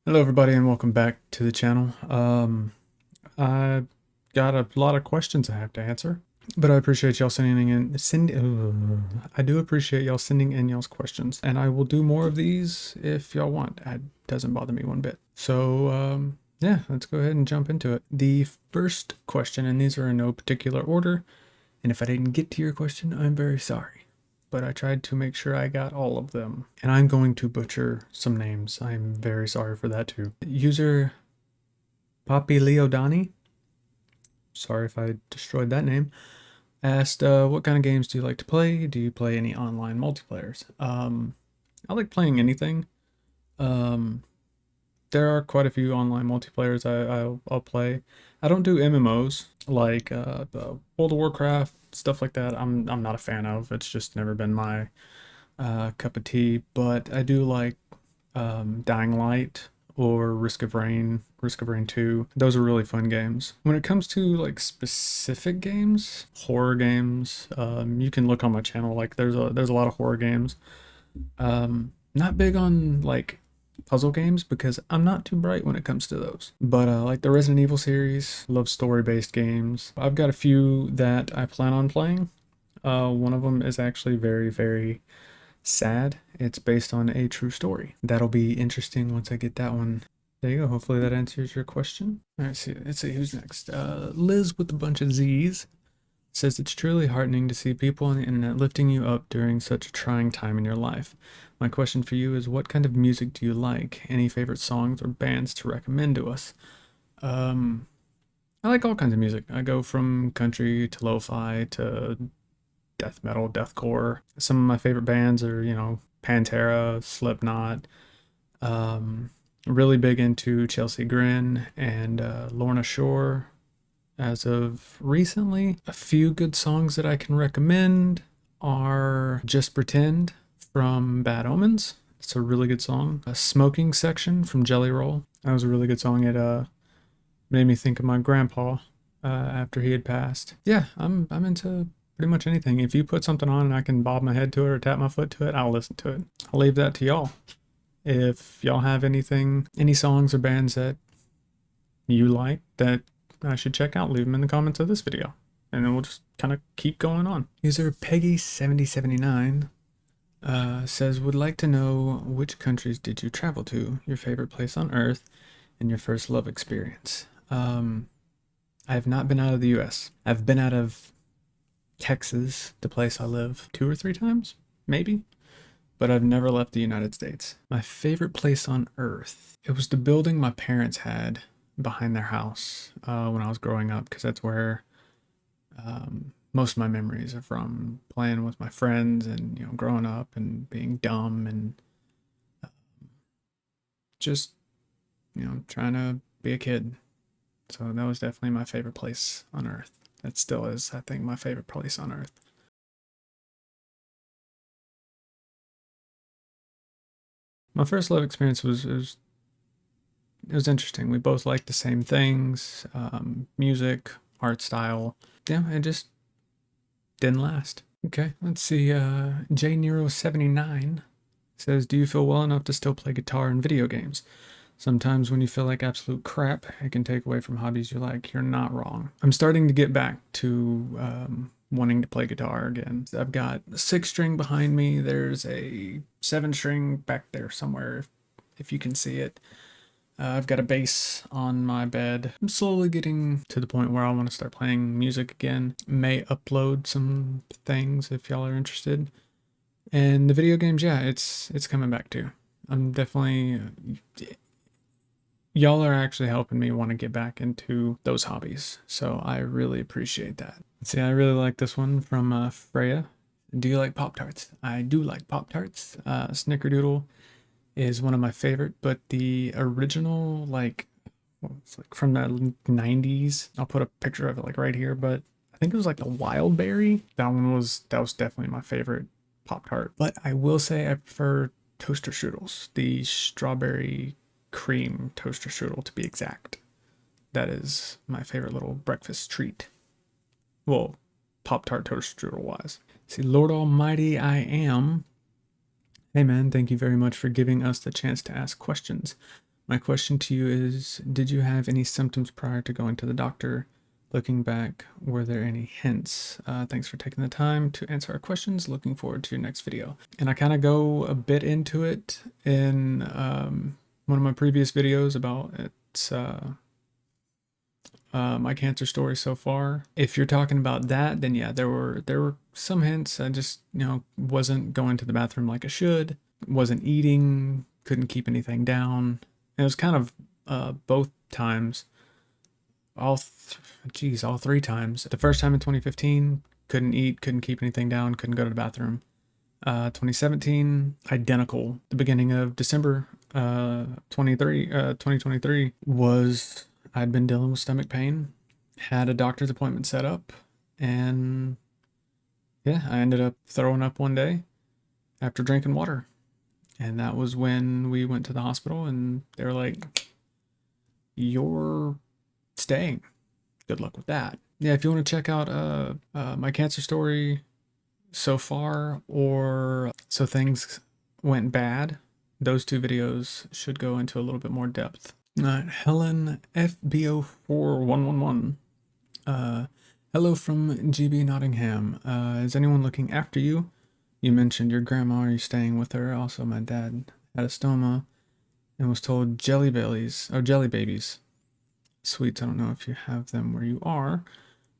Hello everybody and welcome back to the channel. I got a lot of questions I have to answer, but I appreciate y'all I do appreciate y'all sending in y'all's questions, and I will do more of these if y'all want. It doesn't bother me one bit. So yeah, let's go ahead and jump into it. The first question, and these are in no particular order, and if I didn't get to your question, I'm very sorry, but I tried to make sure I got all of them. And I'm going to butcher some names. I'm very sorry for that too. User Papi Leodani, sorry if I destroyed that name, asked, what kind of games do you like to play? Do you play any online multiplayers? I like playing anything. Um, there are quite a few online multiplayers I'll play. I don't do MMOs like the World of Warcraft, stuff like that. I'm not a fan of. It's just never been my cup of tea. But I do like Dying Light or Risk of Rain 2. Those are really fun games. When it comes to like specific games, horror games, you can look on my channel. Like there's a lot of horror games. Not big on like puzzle games because I'm not too bright when it comes to those. But like the Resident Evil series, love story-based games. I've got a few that I plan on playing. One of them is actually very, very sad. It's based on a true story. That'll be interesting once I get that one. There you go. Hopefully that answers your question. All right, let's see who's next. Liz with a bunch of Z's says it's truly heartening to see people on the internet lifting you up during such a trying time in your life. My question for you is, what kind of music do you like? Any favorite songs or bands to recommend to us? I like all kinds of music. I go from country to lo-fi to death metal, deathcore. Some of my favorite bands are, Pantera, Slipknot. Really big into Chelsea Grin and Lorna Shore. As of recently, a few good songs that I can recommend are Just Pretend from Bad Omens. It's a really good song. A Smoking Section from Jelly Roll. That was a really good song. It made me think of my grandpa after he had passed. Yeah, I'm into pretty much anything. If you put something on and I can bob my head to it or tap my foot to it, I'll listen to it. I'll leave that to y'all. If y'all have any songs or bands that you like that I should check out, leave them in the comments of this video. And then we'll just kind of keep going on. User Peggy7079 says, would like to know which countries did you travel to, your favorite place on earth, and your first love experience. I have not been out of the US. I've been out of Texas, the place I live, 2 or 3 times, maybe. But I've never left the United States. My favorite place on earth, it was the building my parents had behind their house when I was growing up, because that's where most of my memories are from, playing with my friends and growing up and being dumb and just trying to be a kid. So that was definitely my favorite place on earth. That still is, I think, my favorite place on earth. My first love experience was interesting. We both liked the same things, music, art style. Yeah, it just didn't last. Okay, let's see. JNero79 says, do you feel well enough to still play guitar in video games? Sometimes when you feel like absolute crap, it can take away from hobbies you like. You're not wrong. I'm starting to get back to wanting to play guitar again. I've got a 6-string behind me. There's a 7-string back there somewhere, if you can see it. I've got a bass on my bed. I'm slowly getting to the point where I want to start playing music again. May upload some things if y'all are interested. And the video games, yeah, it's coming back too. I'm definitely... Y'all are actually helping me want to get back into those hobbies, so I really appreciate that. Let's see, I really like this one from Freya. Do you like Pop-Tarts? I do like Pop-Tarts. Snickerdoodle is one of my favorite, but the original, it's like from the 90s. I'll put a picture of it like right here, but I think it was like the wild berry. That was definitely my favorite Pop-Tart. But I will say I prefer toaster strudels, the strawberry cream toaster strudel to be exact. That is my favorite little breakfast treat. Well, Pop-Tart toaster strudel wise. See, Lord Almighty I Am. Hey man, thank you very much for giving us the chance to ask questions. My question to you is, did you have any symptoms prior to going to the doctor? Looking back, were there any hints? Thanks for taking the time to answer our questions. Looking forward to your next video. And I kind of go a bit into it in one of my previous videos about its my cancer story so far. If you're talking about that, then yeah, there were some hints. I just, wasn't going to the bathroom like I should, wasn't eating, couldn't keep anything down. It was kind of both times. All 3 times. The first time in 2015, couldn't eat, couldn't keep anything down, couldn't go to the bathroom. 2017, identical. The beginning of December 2023 was, I'd been dealing with stomach pain, had a doctor's appointment set up, and yeah, I ended up throwing up one day after drinking water. And that was when we went to the hospital, and they were like, "You're staying. Good luck with that." Yeah, if you want to check out my cancer story so far, or So Things Went Bad, those 2 videos should go into a little bit more depth. Helen FBO4111. Hello from GB Nottingham. Is anyone looking after you? You mentioned your grandma. Are you staying with her? Also, my dad had a stoma and was told jelly babies. Sweets, I don't know if you have them where you are.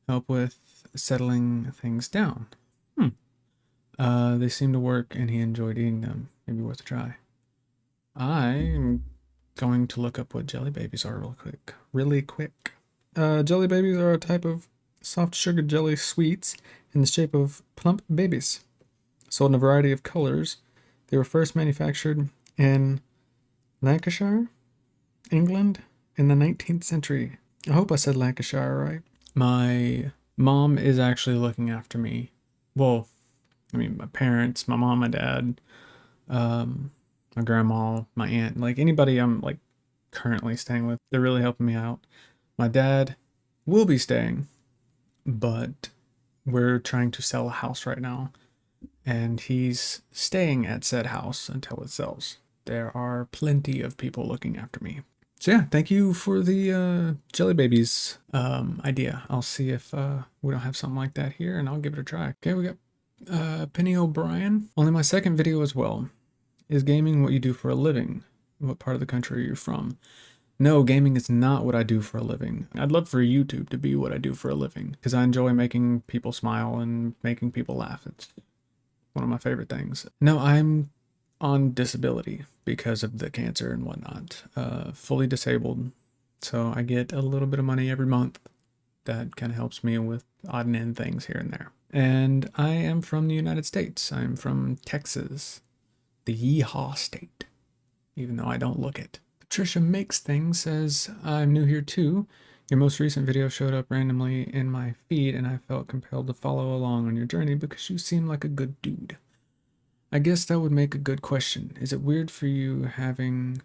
Help with settling things down. They seem to work and he enjoyed eating them. Maybe worth a try. I'm going to look up what jelly babies are really quick. Jelly babies are a type of soft sugar jelly sweets in the shape of plump babies. Sold in a variety of colors. They were first manufactured in Lancashire, England, in the 19th century. I hope I said Lancashire right. My mom is actually looking after me. Well, I mean, my parents, my mom, my dad, my grandma, my aunt, like anybody I'm like currently staying with, they're really helping me out. My dad will be staying, but we're trying to sell a house right now, and he's staying at said house until it sells. There are plenty of people looking after me. So yeah, thank you for the jelly babies idea. I'll see if we don't have something like that here, and I'll give it a try. Okay, we got Penny O'Brien. Only my second video as well. Is gaming what you do for a living? What part of the country are you from? No, gaming is not what I do for a living. I'd love for YouTube to be what I do for a living, because I enjoy making people smile and making people laugh. It's one of my favorite things. No, I'm on disability because of the cancer and whatnot. Fully disabled, so I get a little bit of money every month that kind of helps me with odd and end things here and there. And I am from the United States. I'm from Texas, the Yeehaw state, even though I don't look it. Patricia Makes Things says, I'm new here too. Your most recent video showed up randomly in my feed and I felt compelled to follow along on your journey because you seem like a good dude. I guess that would make a good question. Is it weird for you having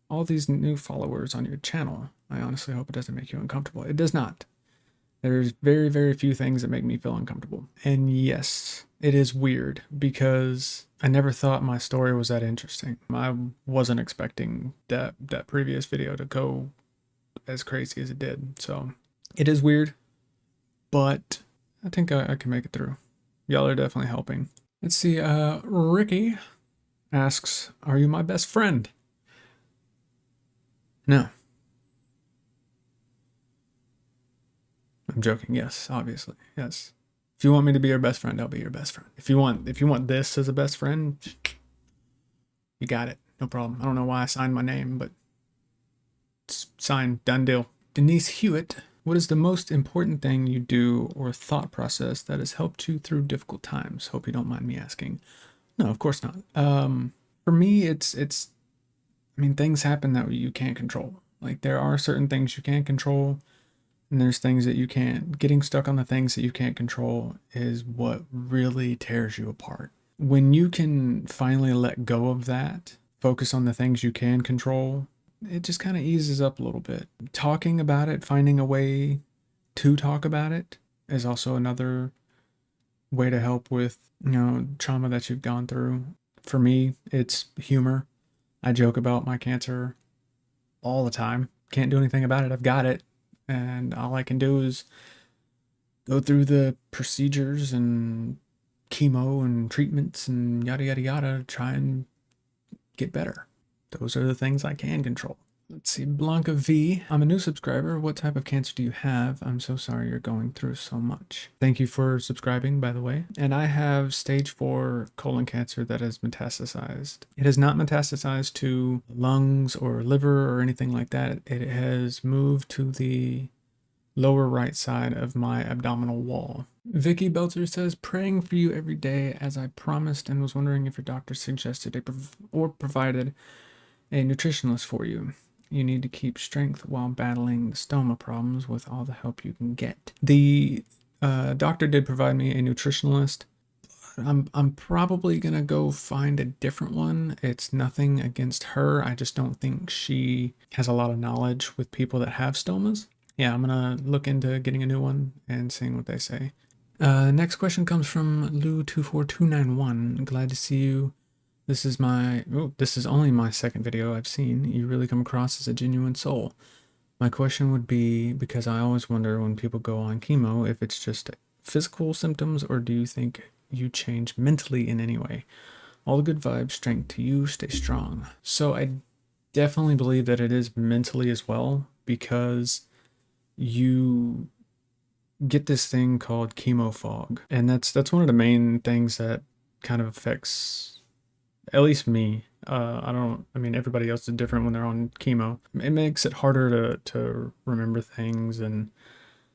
all these new followers on your channel? I honestly hope it doesn't make you uncomfortable. It does not. There's very, very few things that make me feel uncomfortable. And yes, it is weird because I never thought my story was that interesting. I wasn't expecting that previous video to go as crazy as it did. So it is weird, but I think I can make it through. Y'all are definitely helping. Let's see, Ricky asks, are you my best friend? No. I'm joking. Yes, obviously. Yes. If you want me to be your best friend, I'll be your best friend. If you want this as a best friend, you got it. No problem. I don't know why I signed my name, but it's signed. Done deal. Denise Hewitt, what is the most important thing you do or thought process that has helped you through difficult times? Hope you don't mind me asking. No, of course not. For me, it's I mean, things happen that you can't control. Like, there are certain things you can't control, and there's things that you can't. Getting stuck on the things that you can't control is what really tears you apart. When you can finally let go of that, focus on the things you can control, it just kind of eases up a little bit. Talking about it, finding a way to talk about it is also another way to help with, trauma that you've gone through. For me, it's humor. I joke about my cancer all the time. Can't do anything about it. I've got it. And all I can do is go through the procedures and chemo and treatments and yada, yada, yada to try and get better. Those are the things I can control. Let's see, Blanca V. I'm a new subscriber. What type of cancer do you have? I'm so sorry you're going through so much. Thank you for subscribing, by the way. And I have stage 4 colon cancer that has metastasized. It has not metastasized to lungs or liver or anything like that. It has moved to the lower right side of my abdominal wall. Vicky Belzer says, praying for you every day as I promised, and was wondering if your doctor suggested or provided a nutritionist for you. You need to keep strength while battling the stoma problems with all the help you can get. The doctor did provide me a nutritionist. I'm probably gonna go find a different one. It's nothing against her. I just don't think she has a lot of knowledge with people that have stomas. Yeah, I'm gonna look into getting a new one and seeing what they say. Next question comes from Lou24291. Glad to see you. This is only my second video I've seen. You really come across as a genuine soul. My question would be, because I always wonder when people go on chemo, if it's just physical symptoms or do you think you change mentally in any way? All the good vibes, strength to you, stay strong. So I definitely believe that it is mentally as well, because you get this thing called chemo fog. And that's one of the main things that kind of affects at least me. I mean, everybody else is different when they're on chemo. It makes it harder to remember things, and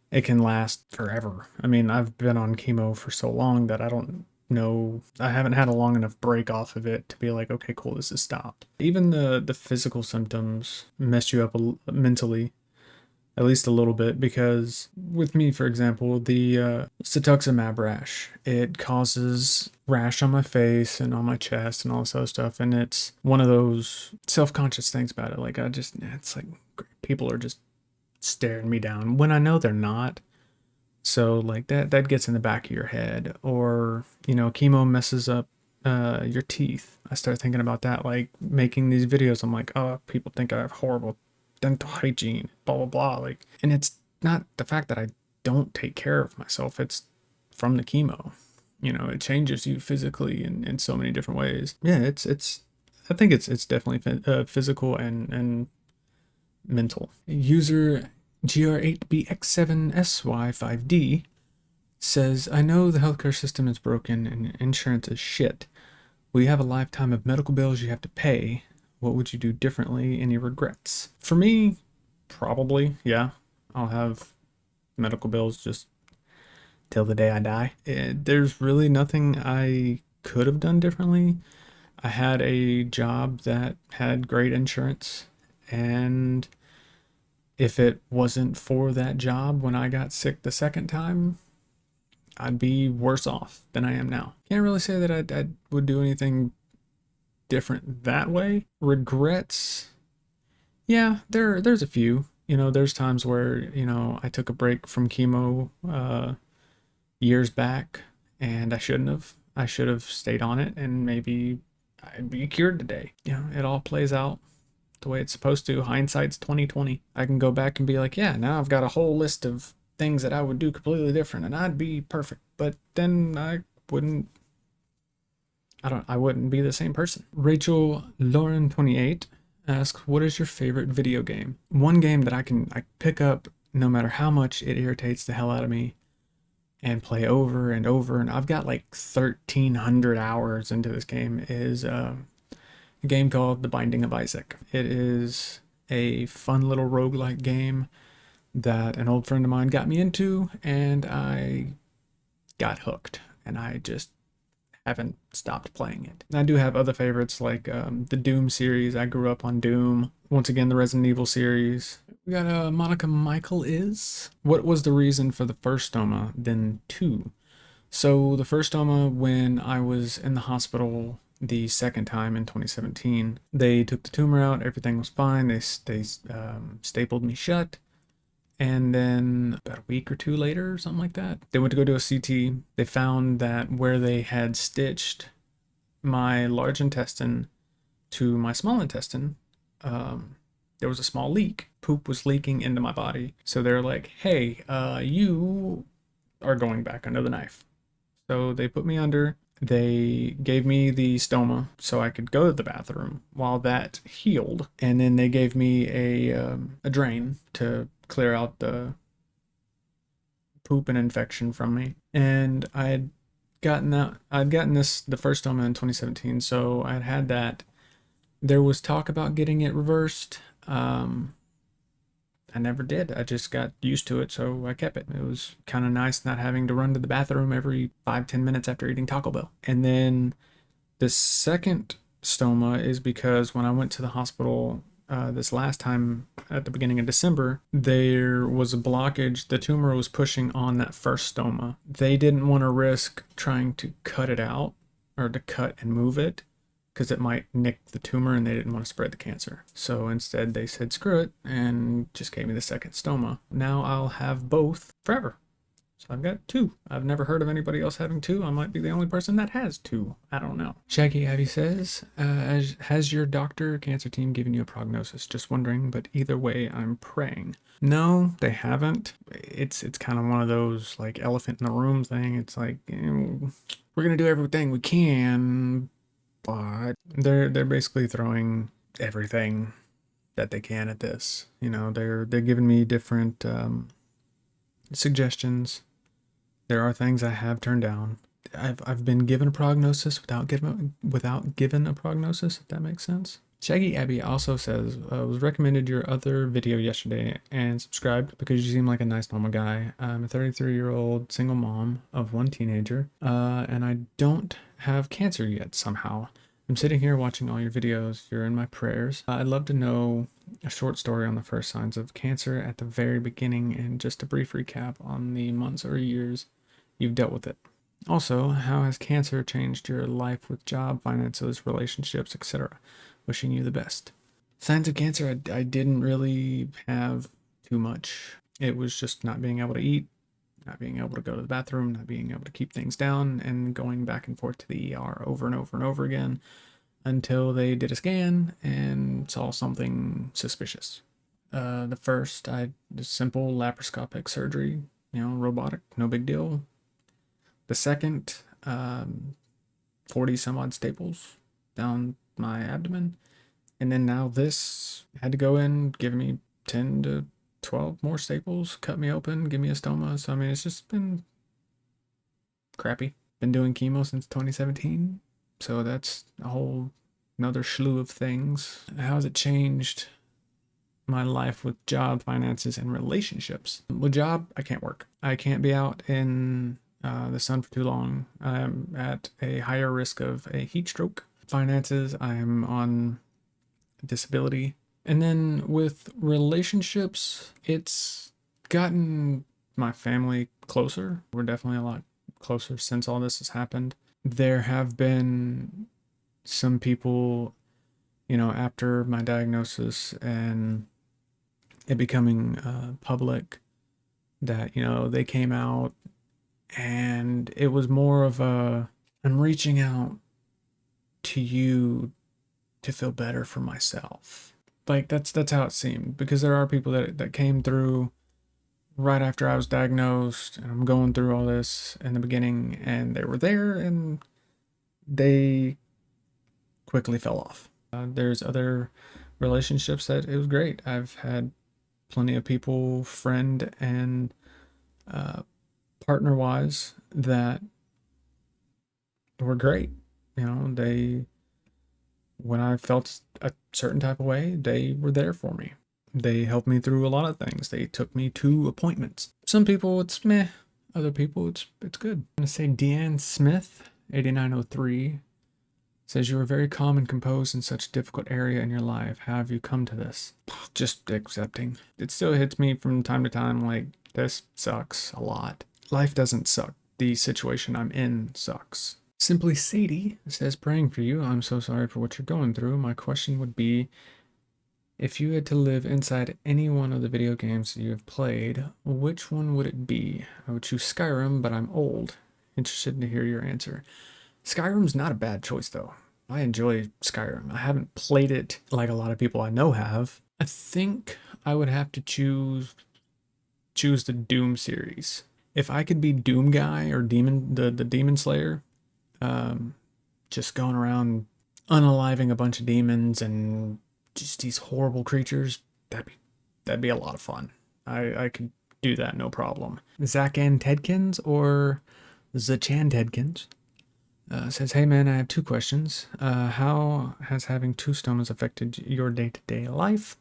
it can last forever. I mean, I've been on chemo for so long that I don't know, I haven't had a long enough break off of it to be like, okay, cool, this is stopped. Even the physical symptoms mess you up mentally, at least a little bit, because with me, for example, the cetuximab rash, it causes rash on my face and on my chest and all this other stuff, and it's one of those self-conscious things about it. Like, it's like people are just staring me down when I know they're not. So like that gets in the back of your head. Or, you know, chemo messes up your teeth. I start thinking about that, like making these videos. I'm like, oh, people think I have horrible dental hygiene, blah blah blah. Like, and it's not the fact that I don't take care of myself, it's from the chemo. You know, it changes you physically in so many different ways. Yeah, I think it's definitely physical and mental. User GR8BX7SY5D says, I know the healthcare system is broken and insurance is shit. Well, you have a lifetime of medical bills you have to pay. What would you do differently? Any regrets? For me, probably, yeah. I'll have medical bills just till the day I die. There's really nothing I could have done differently. I had a job that had great insurance, and if it wasn't for that job when I got sick the second time, I'd be worse off than I am now. Can't really say that I would do anything different that way. Regrets, yeah, there's a few. You know, there's times where, you know, I took a break from chemo years back, and I shouldn't have. I should have stayed on it, and maybe I'd be cured today. You know, it all plays out the way it's supposed to. Hindsight's 2020. I can go back and be like, yeah, now I've got a whole list of things that I would do completely different, and I'd be perfect. But then I wouldn't be the same person. Rachel Lauren 28 asks, what is your favorite video game? One game that I pick up no matter how much it irritates the hell out of me and play over and over, and I've got like 1,300 hours into this game, is a game called The Binding of Isaac. It is a fun little roguelike game that an old friend of mine got me into, and I got hooked, and I just haven't stopped playing it. I do have other favorites like the Doom series. I grew up on Doom. Once again, the Resident Evil series. We got Monica Michael is. What was the reason for the first stoma, then 2? So the first stoma, when I was in the hospital the second time in 2017, they took the tumor out. Everything was fine. They stapled me shut. And then about a week or 2 later, or something like that, they went to go do a CT. They found that where they had stitched my large intestine to my small intestine, there was a small leak. Poop was leaking into my body. So they're like, hey, you are going back under the knife. So they put me under. They gave me the stoma so I could go to the bathroom while that healed. And then they gave me a drain to clear out the poop and infection from me. And I'd gotten this, the first stoma in 2017. So I'd had that. There was talk about getting it reversed. I never did. I just got used to it, so I kept it. It was kind of nice not having to run to the bathroom every 5-10 minutes after eating Taco Bell. And then the second stoma is because when I went to the hospital this last time at the beginning of December, there was a blockage. The tumor was pushing on that first stoma. They didn't want to risk trying to cut it out or to cut and move it, because it might nick the tumor and they didn't want to spread the cancer. So instead they said screw it and just gave me the second stoma. Now I'll have both forever. So I've got two. I've never heard of anybody else having two. I might be the only person that has two. I don't know. Shaggy Abby says, has your doctor cancer team given you a prognosis? Just wondering, but either way, I'm praying. No, they haven't. It's kind of one of those like elephant in the room thing. It's like, we're going to do everything we can, but they're basically throwing everything that they can at this. You know, they're giving me different suggestions. There are things I have turned down. I've been given a prognosis without given a prognosis, if that makes sense. Shaggy Abby also says, was recommended your other video yesterday and subscribed because you seem like a nice normal guy. I'm a 33-year-old single mom of one teenager, and I don't have cancer yet somehow. I'm sitting here watching all your videos. You're in my prayers. I'd love to know a short story on the first signs of cancer at the very beginning and just a brief recap on the months or years you've dealt with it. Also, how has cancer changed your life with job, finances, relationships, etc.? Wishing you the best. Signs of cancer, I didn't really have too much. It was just not being able to eat, not being able to go to the bathroom, not being able to keep things down, and going back and forth to the ER over and over and over again until they did a scan and saw something suspicious. The first, I did simple laparoscopic surgery, robotic, no big deal. The second, 40 some odd staples down my abdomen. And then now this had to go in, give me 10 to 12 more staples, cut me open, give me a stoma. So, I mean, it's just been crappy. Been doing chemo since 2017. So that's a whole another slew of things. How has it changed my life with job, finances, and relationships? With job, I can't work. I can't be out in the sun for too long. I'm at a higher risk of a heat stroke. Finances, I'm on disability. And then with relationships, it's gotten my family closer. We're definitely a lot closer since all this has happened. There have been some people, after my diagnosis and it becoming public, that, they came out, and it was more of I'm reaching out to you to feel better for myself. Like that's how it seemed, because there are people that came through right after I was diagnosed and I'm going through all this in the beginning, and they were there and they quickly fell off. There's other relationships that it was great. I've had plenty of people, friend and partner wise, that were great. When I felt a certain type of way, they were there for me. They helped me through a lot of things. They took me to appointments. Some people it's meh, other people it's good. I'm gonna say Deanne Smith, 8903, says you were very calm and composed in such a difficult area in your life. How have you come to this? Just accepting. It still hits me from time to time like this sucks a lot. Life doesn't suck. The situation I'm in sucks. Simply Sadie says, praying for you. I'm so sorry for what you're going through. My question would be, if you had to live inside any one of the video games you have played, which one would it be? I would choose Skyrim, but I'm old. Interested to hear your answer. Skyrim's not a bad choice, though. I enjoy Skyrim. I haven't played it like a lot of people I know have, I think I would have to choose the Doom series. If I could be Doom guy or the Demon Slayer, um, just going around unaliving a bunch of demons and just these horrible creatures, that'd be a lot of fun. I could do that no problem. Zach and Tedkins or Zachan Tedkins says, "Hey man, I have two questions. How has having two stomas affected your day-to-day life?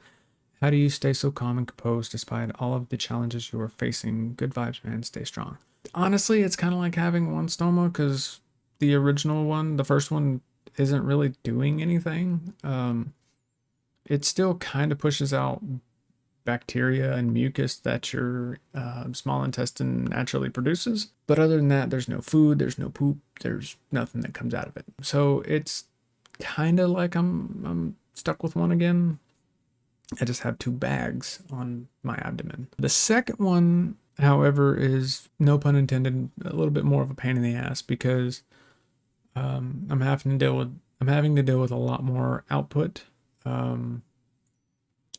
How do you stay so calm and composed despite all of the challenges you are facing? Good vibes, man. Stay strong." Honestly, it's kind of like having one stoma because the original one, the first one, isn't really doing anything. It still kind of pushes out bacteria and mucus that your small intestine naturally produces. But other than that, there's no food, there's no poop, there's nothing that comes out of it. So it's kind of like I'm stuck with one again. I just have two bags on my abdomen. The second one, however, is, no pun intended, a little bit more of a pain in the ass because I'm having to deal with a lot more output.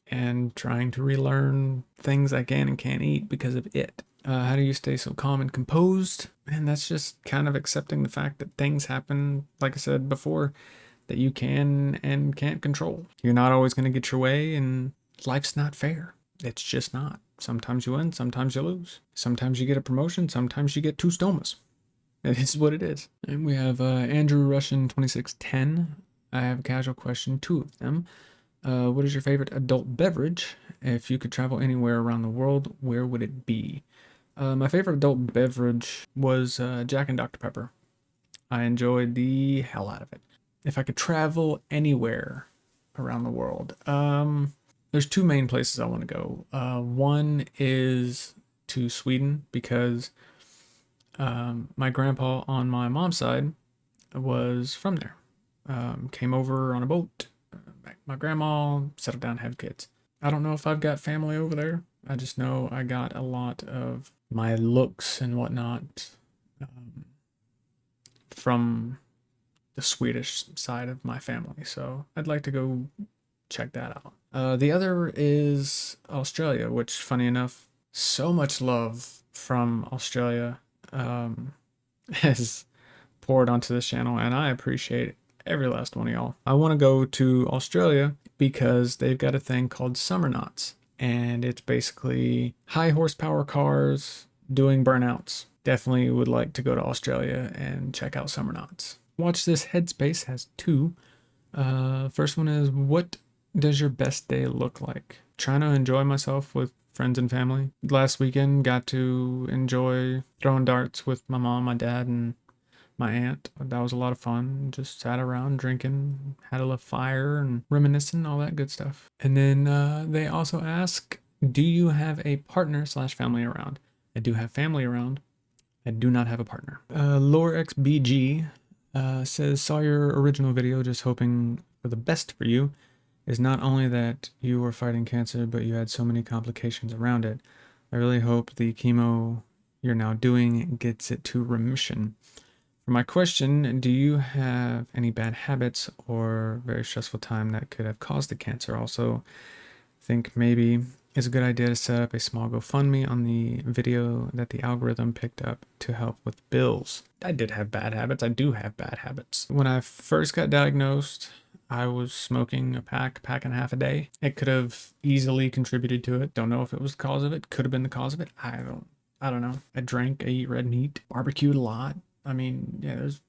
And trying to relearn things I can and can't eat because of it. How do you stay so calm and composed? And that's just kind of accepting the fact that things happen, like I said before, that you can and can't control. You're not always going to get your way, and life's not fair. It's just not. Sometimes you win, sometimes you lose. Sometimes you get a promotion, sometimes you get two stomas. It is what it is. And we have Andrew Russian 2610. I have a casual question, two of them. What is your favorite adult beverage? If you could travel anywhere around the world, where would it be? My favorite adult beverage was Jack and Dr. Pepper. I enjoyed the hell out of it. If I could travel anywhere around the world, there's two main places I want to go. One is to Sweden because my grandpa on my mom's side was from there. Came over on a boat. My grandma settled down, had kids. I don't know if I've got family over there. I just know I got a lot of my looks and whatnot from the Swedish side of my family. So I'd like to go check that out. The other is Australia, which, funny enough, so much love from Australia has poured onto this channel, and I appreciate every last one of y'all. I want to go to Australia because they've got a thing called summer knots, and it's basically high horsepower cars doing burnouts. Definitely would like to go to Australia and check out summer knots. Watch This Headspace has two. First one is, what does your best day look like? Trying to enjoy myself with friends and family. Last weekend got to enjoy throwing darts with my mom, my dad, and my aunt. That was a lot of fun. Just sat around drinking, had a little fire and reminiscing, all that good stuff. And then they also ask, do you have a partner / family around? I do have family around. I do not have a partner. LoreXBG says, saw your original video, just hoping for the best for you. Is not only that you were fighting cancer, but you had so many complications around it. I really hope the chemo you're now doing gets it to remission. For my question, do you have any bad habits or very stressful time that could have caused the cancer? Also, think maybe it's a good idea to set up a small GoFundMe on the video that the algorithm picked up to help with bills. I did have bad habits. I do have bad habits. When I first got diagnosed, I was smoking a pack and a half a day. It could have easily contributed to it. Don't know if it was the cause of it. Could have been the cause of it. I don't know. I drank, I eat red meat, barbecued a lot. I mean, yeah, there's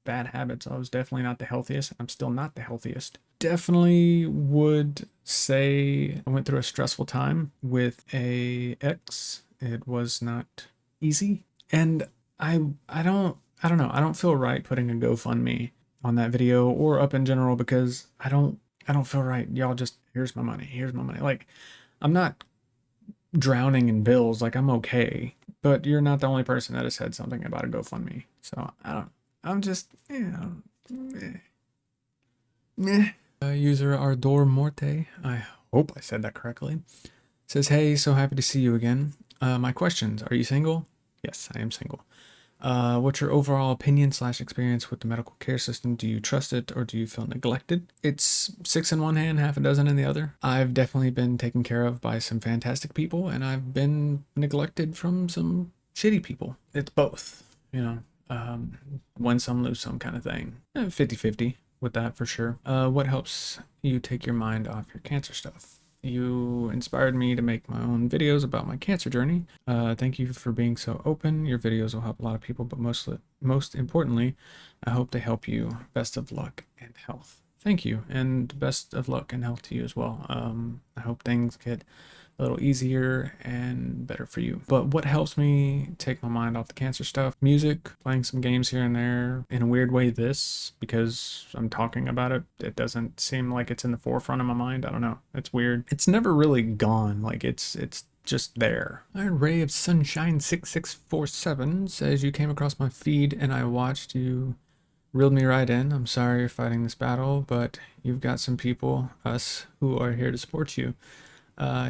bad habits. I was definitely not the healthiest. I'm still not the healthiest. Definitely would say I went through a stressful time with a ex. It was not easy. And I don't know. I don't feel right putting a GoFundMe on that video or up in general because I don't feel right. Y'all just, here's my money. Here's my money. Like, I'm not drowning in bills. Like, I'm okay. But you're not the only person that has said something about a GoFundMe. So I'm just, meh. User Ardor Morte, I hope I said that correctly, says, hey, so happy to see you again. My questions, are you single? Yes, I am single. What's your overall opinion / experience with the medical care system? Do you trust it or do you feel neglected? It's 6 in one hand, half a dozen in the other. I've definitely been taken care of by some fantastic people, and I've been neglected from some shitty people. It's both, you know, win some, lose some kind of thing. 50-50 with that for sure. What helps you take your mind off your cancer stuff? You inspired me to make my own videos about my cancer journey. Thank you for being so open. Your videos will help a lot of people, but most importantly, I hope they help you. Best of luck and health. Thank you, and best of luck and health to you as well. I hope things get a little easier and better for you. But what helps me take my mind off the cancer stuff? Music, playing some games here and there. In a weird way, this, because I'm talking about it, it doesn't seem like it's in the forefront of my mind. I don't know. It's weird. It's never really gone. Like it's just there. A Ray of Sunshine 6647 says you came across my feed and I watched you. Reeled me right in. I'm sorry you're fighting this battle, but you've got some people, us, who are here to support you.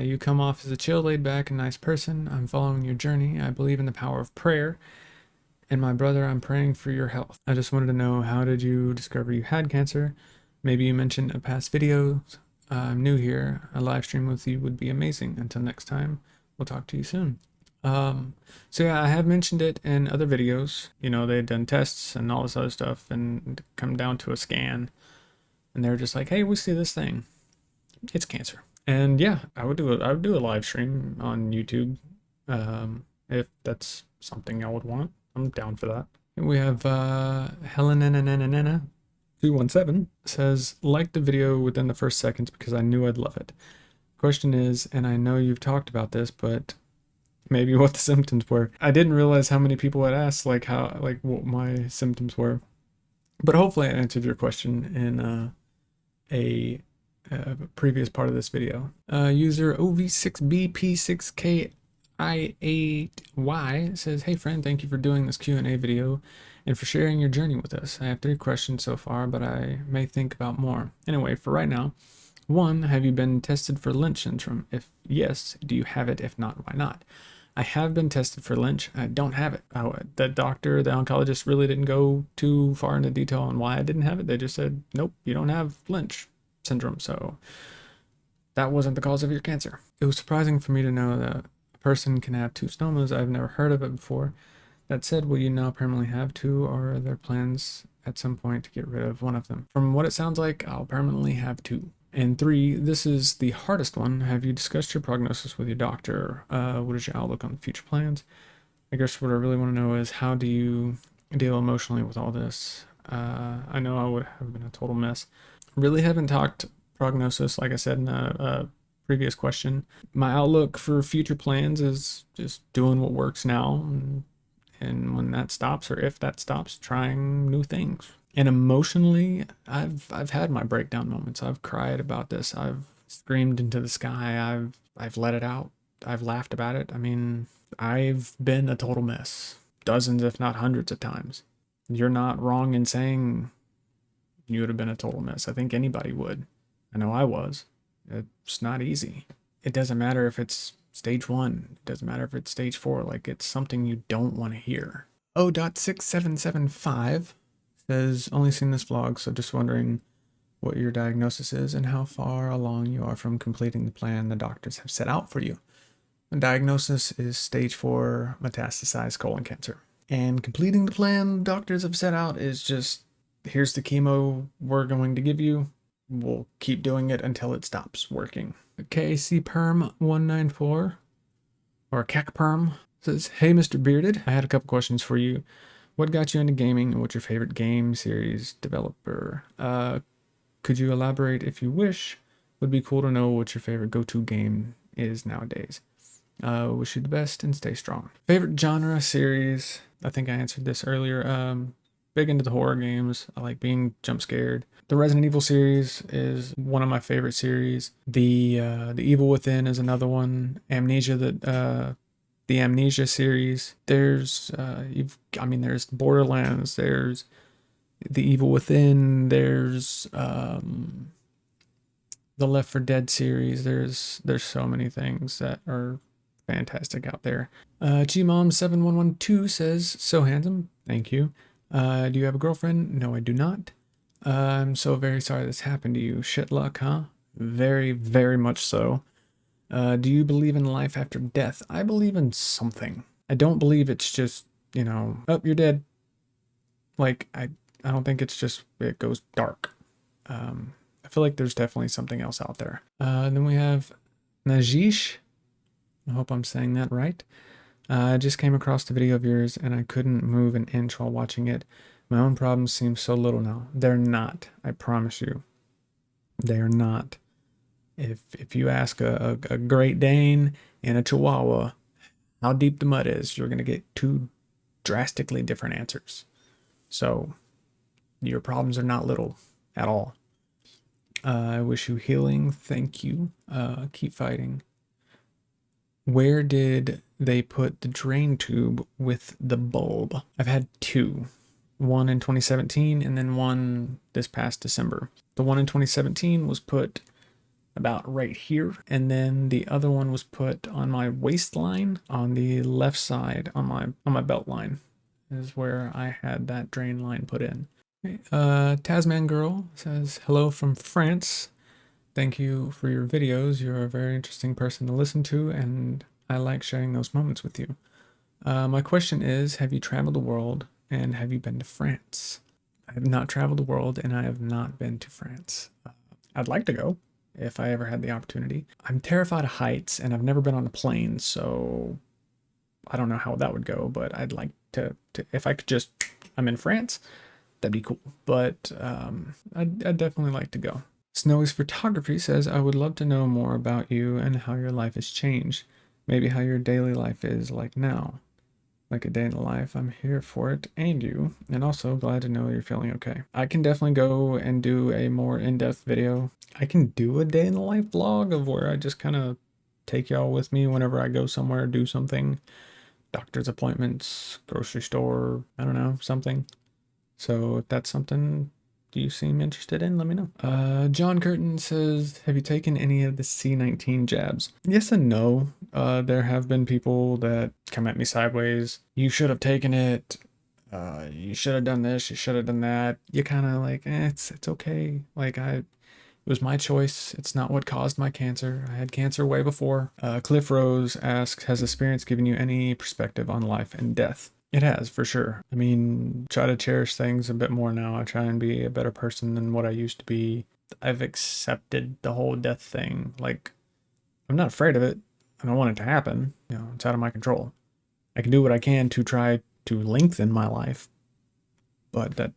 You come off as a chill, laid back, and nice person. I'm following your journey. I believe in the power of prayer. And my brother, I'm praying for your health. I just wanted to know, how did you discover you had cancer? Maybe you mentioned in a past video. I'm new here. A live stream with you would be amazing. Until next time, we'll talk to you soon. So yeah, I have mentioned it in other videos. You know, they had done tests and all this other stuff and come down to a scan. And they're just like, hey, we see this thing. It's cancer. And yeah, I would do a live stream on YouTube, if that's something I would want. I'm down for that. We have Helena 217 says, like the video within the first seconds because I knew I'd love it. Question is, and I know you've talked about this, but maybe what the symptoms were. I didn't realize how many people had asked like what my symptoms were. But hopefully I answered your question in a previous part of this video. User OV6BP6KI8Y says, hey friend, thank you for doing this Q&A video and for sharing your journey with us. I have 3 questions so far, but I may think about more. Anyway, for right now, 1, have you been tested for Lynch syndrome? If yes, do you have it? If not, why not? I have been tested for Lynch. I don't have it. The doctor, the oncologist really didn't go too far into detail on why I didn't have it. They just said, nope, you don't have Lynch syndrome, so that wasn't the cause of your cancer. It was surprising for me to know that a person can have 2 stomas. I've never heard of it before. That said, will you now permanently have 2, or are there plans at some point to get rid of one of them? From what it sounds like, I'll permanently have 2. And 3, this is the hardest one. Have you discussed your prognosis with your doctor? What is your outlook on future plans? I guess what I really want to know is, how do you deal emotionally with all this? I know I would have been a total mess. Really haven't talked prognosis, like I said in a previous question. My outlook for future plans is just doing what works now, and when that stops, or if that stops, trying new things. And emotionally, I've had my breakdown moments. I've cried about this. I've screamed into the sky. I've let it out. I've laughed about it. I mean, I've been a total mess, dozens if not hundreds of times. You're not wrong in saying you would have been a total mess. I think anybody would. I know I was. It's not easy. It doesn't matter if it's stage 1. It doesn't matter if it's stage 4. Like, it's something you don't want to hear. O.6775 says, only seen this vlog, so just wondering what your diagnosis is and how far along you are from completing the plan the doctors have set out for you. The diagnosis is stage 4 metastasized colon cancer. And completing the plan doctors have set out is just, here's the chemo we're going to give you. We'll keep doing it until it stops working. KC Perm 194 or CAC Perm says, hey Mr. Bearded, I had a couple questions for you. What got you into gaming and what's your favorite game series developer? Could you elaborate if you wish? Would be cool to know what your favorite go-to game is nowadays. Wish you the best and stay strong. Favorite genre series? I think I answered this earlier. Big into the horror games. I like being jump scared. The Resident Evil series is one of my favorite series. The Evil Within is another one. The Amnesia series. There's there's Borderlands. There's the Evil Within. There's the Left 4 Dead series. There's so many things that are fantastic out there. Gmom7112 says, so handsome. Thank you. Do you have a girlfriend? No, I do not. I'm so very sorry this happened to you. Shit luck, huh? Very, very much so. Do you believe in life after death? I believe in something. I don't believe it's just, you know, oh, you're dead. Like, I don't think it's just, it goes dark. I feel like there's definitely something else out there. Then we have Najish. I hope I'm saying that right. I just came across the video of yours and I couldn't move an inch while watching it. My own problems seem so little now. They're not. I promise you. They are not. If you ask a Great Dane and a Chihuahua how deep the mud is, you're going to get two drastically different answers. So your problems are not little at all. I wish you healing. Thank you. Keep fighting. Where did they put the drain tube with the bulb? I've had two. One in 2017 and then one this past December. The one in 2017 was put about right here, and then the other one was put on my waistline on the left side on my belt line is where I had that drain line put in. Okay. Tasman Girl says, hello from France. Thank you for your videos. You're a very interesting person to listen to, and I like sharing those moments with you. My question is, have you traveled the world, and have you been to France? I have not traveled the world, and I have not been to France. I'd like to go if I ever had the opportunity. I'm terrified of heights, and I've never been on a plane, so I don't know how that would go, but I'd like to if I could just, I'm in France, that'd be cool. But I'd definitely like to go. Snowy's Photography says, I would love to know more about you and how your life has changed. Maybe how your daily life is like now. Like a day in the life. I'm here for it and you. And also glad to know you're feeling okay. I can definitely go and do a more in-depth video. I can do a day in the life vlog of where I just kind of take y'all with me whenever I go somewhere, do something. Doctor's appointments, grocery store, I don't know, something. So if that's something you seem interested in, let me know. John Curtin says, have you taken any of the C19 jabs? Yes and no. There have been people that come at me sideways. You should have taken it. You should have done this. You should have done that. You kind of like, it's okay. Like it was my choice. It's not what caused my cancer. I had cancer way before. Cliff Rose asks, has experience given you any perspective on life and death? It has, for sure. I mean, try to cherish things a bit more now. I try and be a better person than what I used to be. I've accepted the whole death thing. Like, I'm not afraid of it. I don't want it to happen. You know, it's out of my control. I can do what I can to try to lengthen my life, but that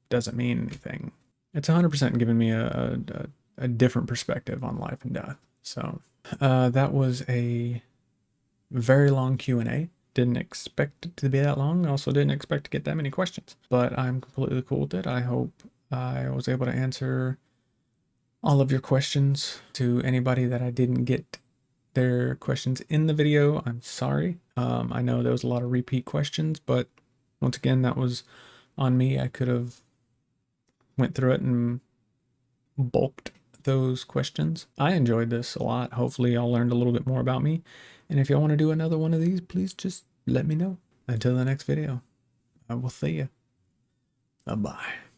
doesn't mean anything. It's 100% given me a different perspective on life and death. So that was a very long Q&A. Didn't expect it to be that long. Also didn't expect to get that many questions, but I'm completely cool with it. I hope I was able to answer all of your questions. To anybody that I didn't get their questions in the video, I'm sorry. I know there was a lot of repeat questions, but once again, that was on me. I could have went through it and bulked those questions. I enjoyed this a lot. Hopefully y'all learned a little bit more about me. And if y'all want to do another one of these, please just let me know. Until the next video, I will see you. Bye-bye.